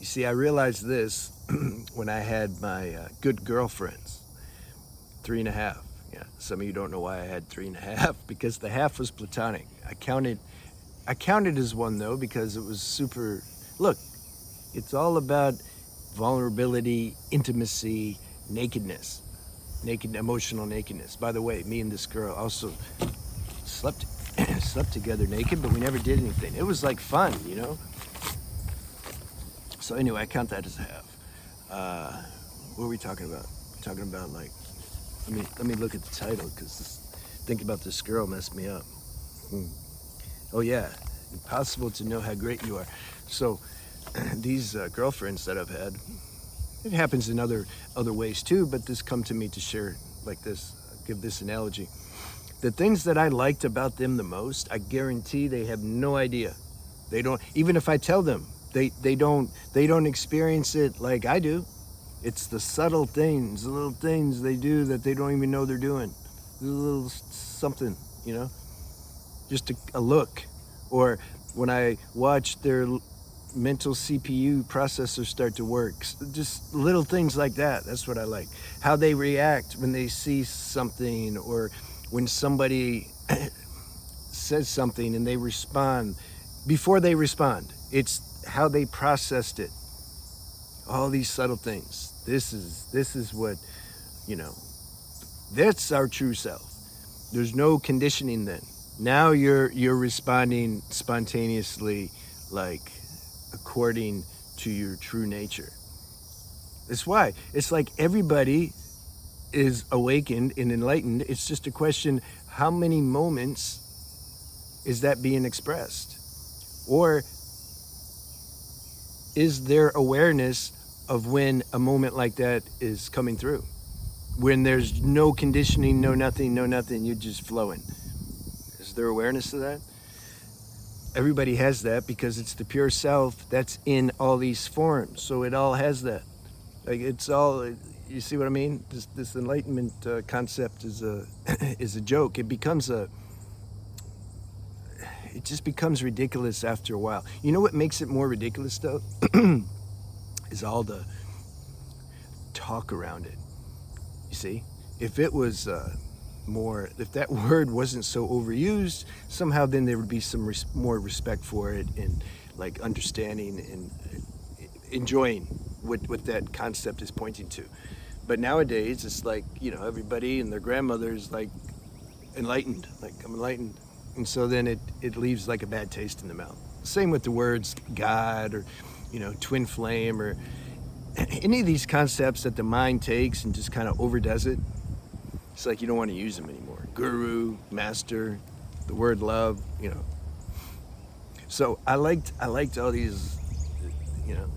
You see, I realized this when I had my good girlfriends, 3.5. Yeah, some of you don't know why I had 3.5, because the half was platonic. I counted as one though, because it was super, look, it's all about vulnerability, intimacy, nakedness, emotional nakedness. By the way, me and this girl also slept slept together naked, but we never did anything. It was like fun, you know? So anyway, I count that as a half. What are we talking about? We're talking about, like, let me look at the title, because think about this girl messed me up. Oh yeah, impossible to know how great you are. So these girlfriends that I've had, it happens in other ways too, but this come to me to share like this. I'll give this analogy. The things that I liked about them the most, I guarantee they have no idea. They don't, even if I tell them, they don't experience it like I do. It's the subtle things, the little things they do that they don't even know they're doing. A little something, you know, just a look. Or when I watch their mental CPU processor start to work, just little things like that. That's what I like. How they react when they see something, or when somebody says something and they respond. Before they respond, it's how they processed it. All these subtle things. This is what, you know, that's our true self. There's no conditioning then. Now you're responding spontaneously, like according to your true nature. That's why it's like everybody is awakened and enlightened. It's just a question, how many moments is that being expressed? Or is there awareness of when a moment like that is coming through? When there's no conditioning, no nothing, you're just flowing. Is there awareness of that? Everybody has that, because it's the pure self that's in all these forms. So it all has that. Like, it's all, you see what I mean? This enlightenment concept is a joke. It just becomes ridiculous after a while. You know what makes it more ridiculous though? Is all the talk around it. You see? If it was if that word wasn't so overused, somehow then there would be some more respect for it, and like understanding and enjoying what that concept is pointing to. But nowadays, it's like, you know, everybody and their grandmother's like enlightened, like, I'm enlightened. And so then it leaves like a bad taste in the mouth. Same with the words God, or, you know, twin flame, or any of these concepts that the mind takes and just kind of overdoes it. It's like you don't want to use them anymore. Guru, master, the word love, you know. So I liked all these, you know.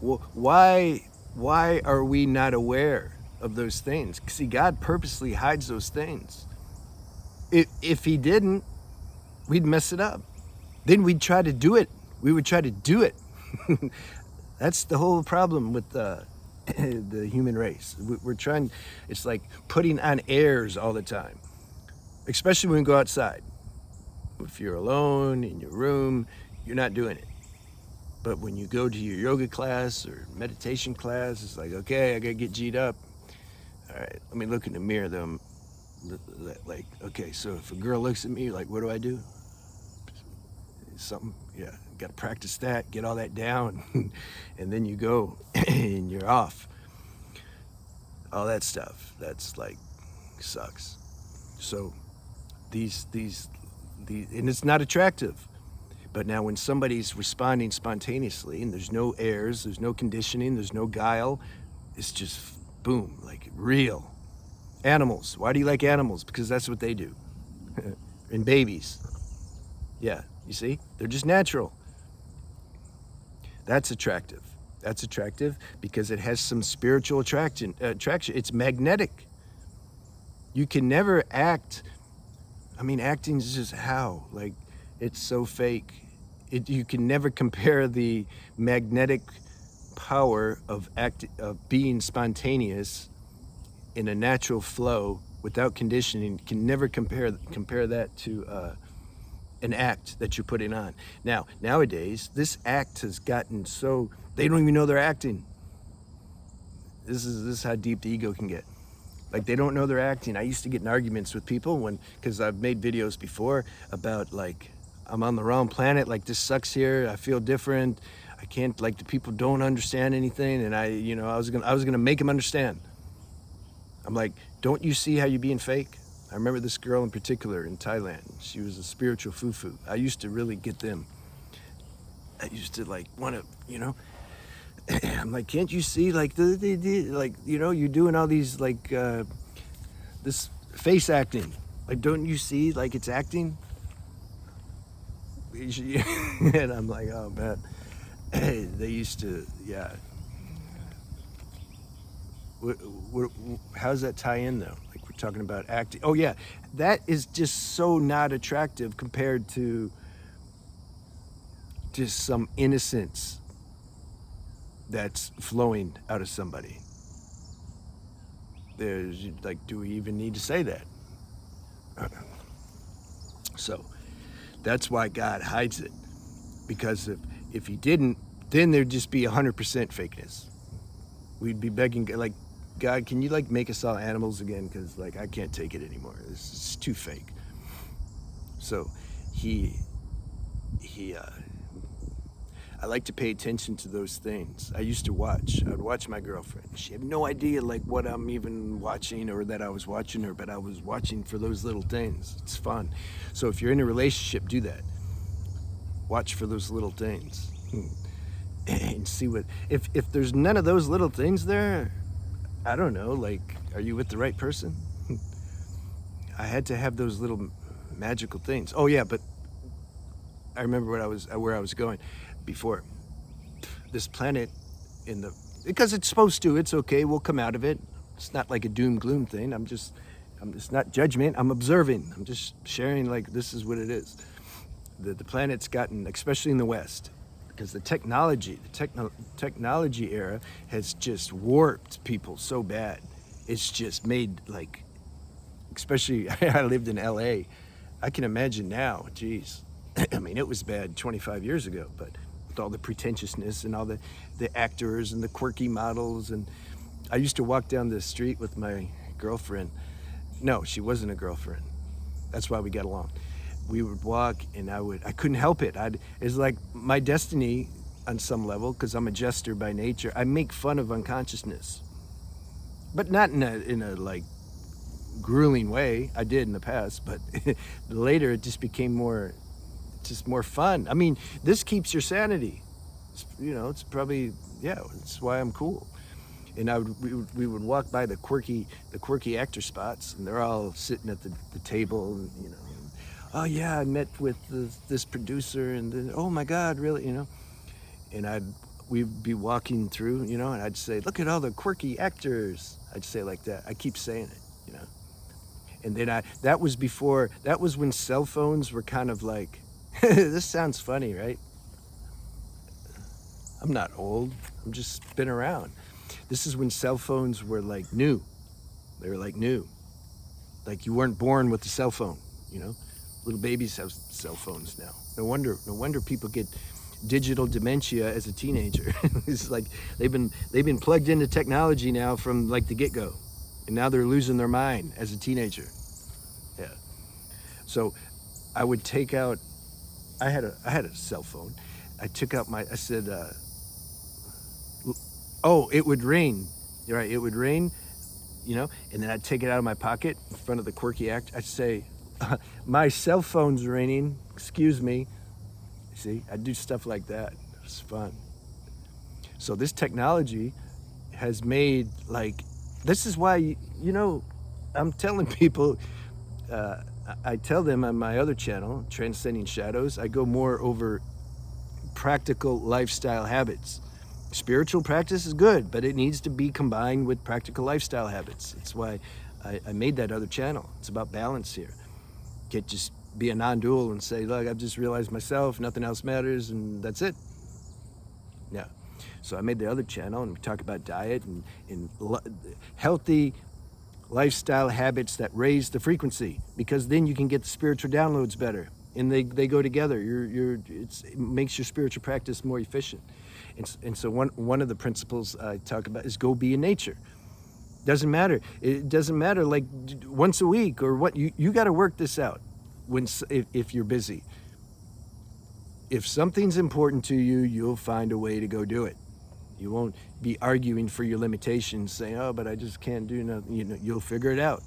Well, why are we not aware of those things? See, God purposely hides those things. If he didn't, we'd mess it up. Then we'd try to do it. We would try to do it. That's the whole problem with the human race. We're trying, it's like putting on airs all the time, especially when we go outside. If you're alone in your room, you're not doing it. But when you go to your yoga class or meditation class, it's like, okay, I gotta get G'd up. All right, let me look in the mirror though. Like, okay, so if a girl looks at me, like, what do I do? Something, yeah, got to practice that, get all that down, and then you go and you're off. All that stuff, that's like, sucks. So these, and it's not attractive. But now when somebody's responding spontaneously and there's no airs, there's no conditioning, there's no guile, it's just boom, like real. Animals, why do you like animals? Because that's what they do. And babies, yeah, you see, they're just natural. That's attractive. That's attractive because it has some spiritual attraction. It's magnetic. You can never act. I mean, acting is just how, like, it's so fake. You can never compare the magnetic power of being spontaneous in a natural flow without conditioning. You can never compare that to an act that you're putting on. Now, nowadays, this act has gotten so They don't even know they're acting. This is how deep the ego can get. Like, they don't know they're acting. I used to get in arguments with people because I've made videos before about, like, I'm on the wrong planet, like, this sucks here, I feel different, I can't, like, the people don't understand anything, and I was gonna make them understand. I'm like, don't you see how you're being fake? I remember this girl in particular in Thailand. She was a spiritual foo-foo. I used to really get them. I used to, like, want to, I'm like, can't you see, like, you're doing all these, like, this face acting. Like, don't you see, like, it's acting? And I'm like, oh, man. They used to, yeah. How does that tie in, though? Like, we're talking about acting. Oh, yeah. That is just so not attractive compared to just some innocence that's flowing out of somebody. There's, like, do we even need to say that? So that's why God hides it, because if he didn't, then there'd just be 100% fakeness. We'd be begging, like, God, can you, like, make us all animals again? Because, like, I can't take it anymore. This is too fake. So I like to pay attention to those things. I used to watch. I would watch my girlfriend. She had no idea, like, what I'm even watching or that I was watching her, but I was watching for those little things. It's fun. So if you're in a relationship, do that. Watch for those little things. And see what, if there's none of those little things there, I don't know, like, are you with the right person? I had to have those little magical things. Oh yeah, but I remember where I was going before. This planet because it's supposed to, it's okay, we'll come out of it. It's not like a doom gloom thing. It's not judgment, I'm observing. I'm just sharing, like, this is what it is. The planet's gotten, especially in the West, because the technology era has just warped people so bad. It's just made, like, especially, I lived in LA. I can imagine now, geez. I mean, it was bad 25 years ago, but with all the pretentiousness and all the actors and the quirky models. And I used to walk down the street with my girlfriend. No, she wasn't a girlfriend. That's why we got along. We would walk, and I couldn't help it. It's like my destiny on some level, because I'm a jester by nature. I make fun of unconsciousness, but not in a like grueling way. I did in the past, but later it just became more fun. I mean, this keeps your sanity. It's probably, yeah, it's why I'm cool. And we would walk by the quirky actor spots, and they're all sitting at the table, and, oh yeah, I met with this producer, and then, oh my God, really, and we'd be walking through, and I'd say, look at all the quirky actors. I'd say like that. I keep saying it, And then that was when cell phones were kind of like, this sounds funny, right? I'm not old. I'm just been around. This is when cell phones were like new. They were like new. Like, you weren't born with a cell phone, Little babies have cell phones now. No wonder people get digital dementia as a teenager. It's like they've been plugged into technology now from, like, the get-go. And now they're losing their mind as a teenager. Yeah. So I would take out, I had a cell phone. I took out I said, oh, it would rain. You're right, it would rain, and then I'd take it out of my pocket in front of the quirky act. I'd say, my cell phone's raining, excuse me. See, I'd do stuff like that. It's fun. So this technology has made, like, this is why, I'm telling people, I tell them on my other channel, Transcending Shadows, I go more over practical lifestyle habits. Spiritual practice is good, but it needs to be combined with practical lifestyle habits. That's why I made that other channel. It's about balance here. Can't just be a non-dual and say, look, I've just realized myself, nothing else matters, and that's it. Yeah. So I made the other channel, and we talk about diet and healthy lifestyle habits that raise the frequency, because then you can get the spiritual downloads better, and they go together. It makes your spiritual practice more efficient. And so one of the principles I talk about is go be in nature. Doesn't matter. It doesn't matter like once a week or what. You got to work this out if you're busy. If something's important to you, you'll find a way to go do it. You won't be arguing for your limitations, saying, "Oh, but I just can't do nothing." You'll figure it out.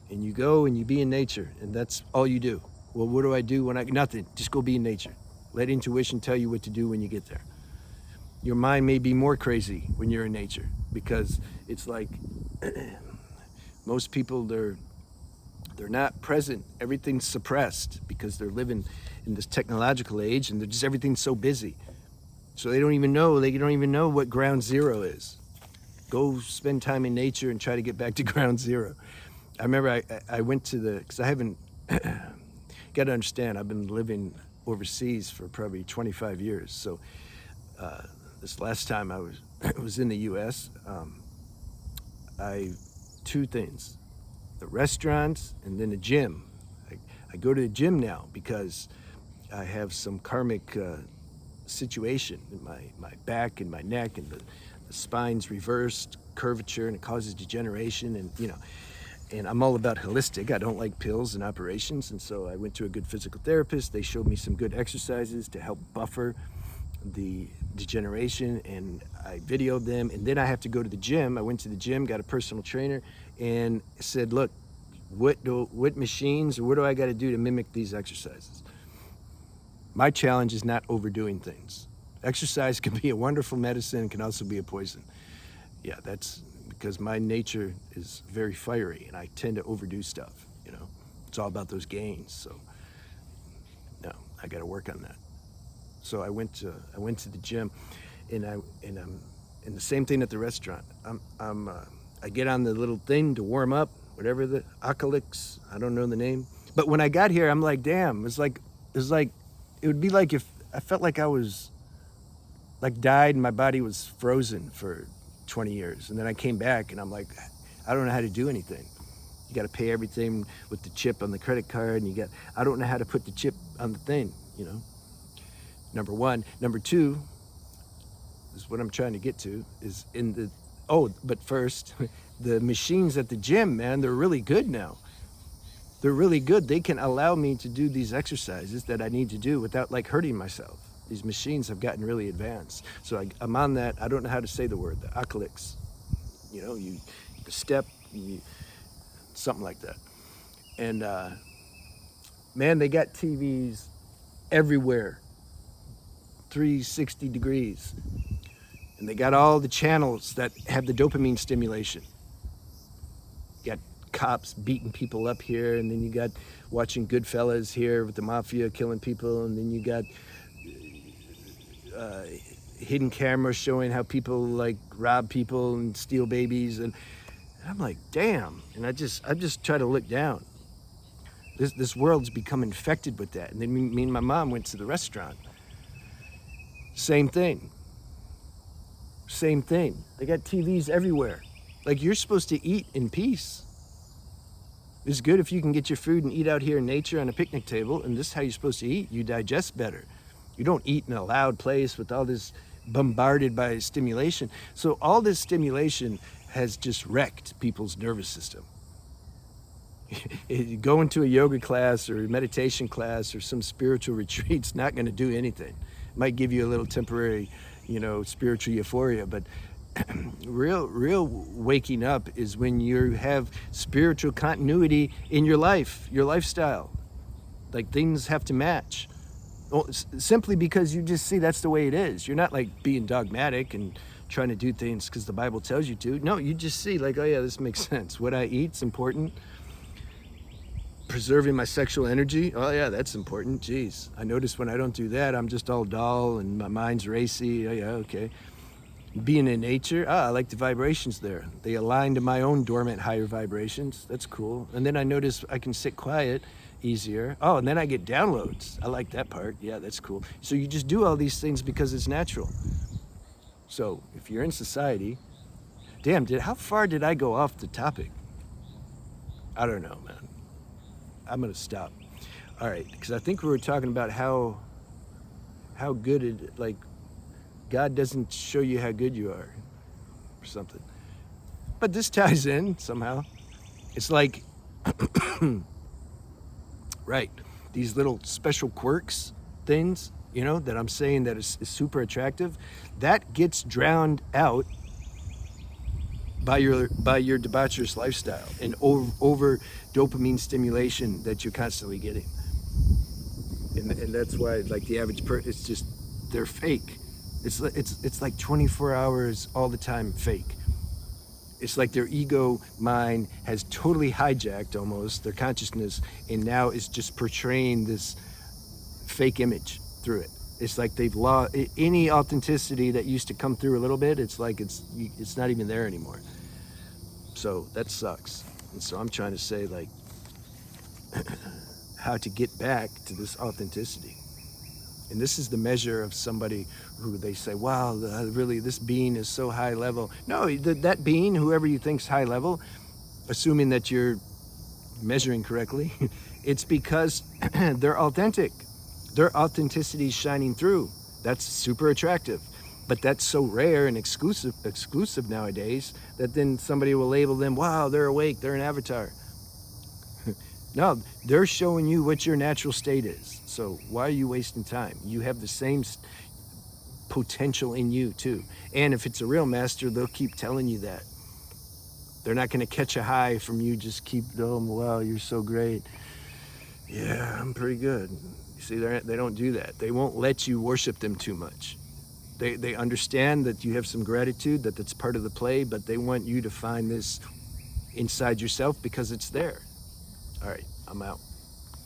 And you go and you be in nature, and that's all you do. Well, what do I do when nothing? Just go be in nature. Let intuition tell you what to do when you get there. Your mind may be more crazy when you're in nature, because it's like most people, they're not present. Everything's suppressed because they're living in this technological age, and everything's so busy. So they don't even know what ground zero is. Go spend time in nature and try to get back to ground zero. I remember I went to because I haven't, got to understand, I've been living overseas for probably 25 years. So this last time I was in the U.S., two things, the restaurants and then the gym. I go to the gym now because I have some karmic situation in my back and my neck, and the spine's reversed curvature, and it causes degeneration, and I'm all about holistic. I don't like pills and operations, and so I went to a good physical therapist. They showed me some good exercises to help buffer the degeneration, and I videoed them, and then I have to go to the gym. I went to the gym, got a personal trainer, and said, look, what machines or what do I got to do to mimic these exercises? My challenge is not overdoing things. Exercise can be a wonderful medicine, can also be a poison. Yeah, that's because my nature is very fiery, and I tend to overdo stuff. It's all about those gains. So no, I got to work on that. So I went to the gym, and the same thing at the restaurant. I get on the little thing to warm up, whatever the Oculix, I don't know the name. But when I got here, I'm like, damn, it would be like if I felt like I was like died and my body was frozen for 20 years. And then I came back and I'm like, I don't know how to do anything. You got to pay everything with the chip on the credit card, and I don't know how to put the chip on the thing, Number one. Number two is what I'm trying to get to is but first, the machines at the gym, man, they're really good now. They're really good. They can allow me to do these exercises that I need to do without like hurting myself. These machines have gotten really advanced. So I'm on that. I don't know how to say the word, the Oculix. The step, something like that. And man, they got TVs everywhere, 360 degrees. And they got all the channels that have the dopamine stimulation. You got cops beating people up here, and then you got watching Goodfellas here with the mafia killing people, and then you got hidden cameras showing how people like rob people and steal babies, and I'm like, damn. And I just try to look down. This world's become infected with that. And then me and my mom went to the restaurant. Same thing. They got TVs everywhere. Like, you're supposed to eat in peace. It's good if you can get your food and eat out here in nature on a picnic table, and this is how you're supposed to eat. You digest better. You don't eat in a loud place with all this bombarded by stimulation. So all this stimulation has just wrecked people's nervous system. Going to a yoga class or a meditation class or some spiritual retreat's not going to do anything. It might give you a little temporary, spiritual euphoria, but real waking up is when you have spiritual continuity in your life, your lifestyle. Like, things have to match. Well, simply because you just see that's the way it is. You're not like being dogmatic and trying to do things because the Bible tells you to. No, you just see like, oh yeah, this makes sense. What I eat's important. Preserving my sexual energy, oh yeah, that's important. Jeez, I notice when I don't do that, I'm just all dull and my mind's racy. Oh yeah, okay. Being in nature, I like the vibrations there. They align to my own dormant higher vibrations. That's cool. And then I notice I can sit quiet easier. Oh, and then I get downloads. I like that part. Yeah, that's cool. So you just do all these things because it's natural. So if you're in society, damn, how far did I go off the topic? I don't know, man. I'm gonna stop. All right, because I think we were talking about how good it, like, God doesn't show you how good you are or something. But this ties in somehow. It's like, right, these little special quirks things, you know, that I'm saying that is super attractive, that gets drowned out by your debaucherous lifestyle and over dopamine stimulation that you're constantly getting. And that's why, like, the average person, it's just, they're fake. It's like 24 hours all the time fake. It's like their ego mind has totally hijacked almost their consciousness, and now is just portraying this fake image through it. It's like they've lost any authenticity that used to come through a little bit. It's like it's not even there anymore. So that sucks. And so I'm trying to say, like, how to get back to this authenticity. And this is the measure of somebody who they say, wow, really, this being is so high level. No, that being, whoever you think's high level, assuming that you're measuring correctly, it's because they're authentic. Their authenticity is shining through. That's super attractive. But that's so rare and exclusive nowadays that then somebody will label them, wow, they're awake, they're an avatar. No, they're showing you what your natural state is. So why are you wasting time? You have the same potential in you too. And if it's a real master, they'll keep telling you that. They're not going to catch a high from you. Just keep going, wow, you're so great. Yeah, I'm pretty good. You see, they don't do that. They won't let you worship them too much. They understand that you have some gratitude, that's part of the play, but they want you to find this inside yourself because it's there. All right, I'm out.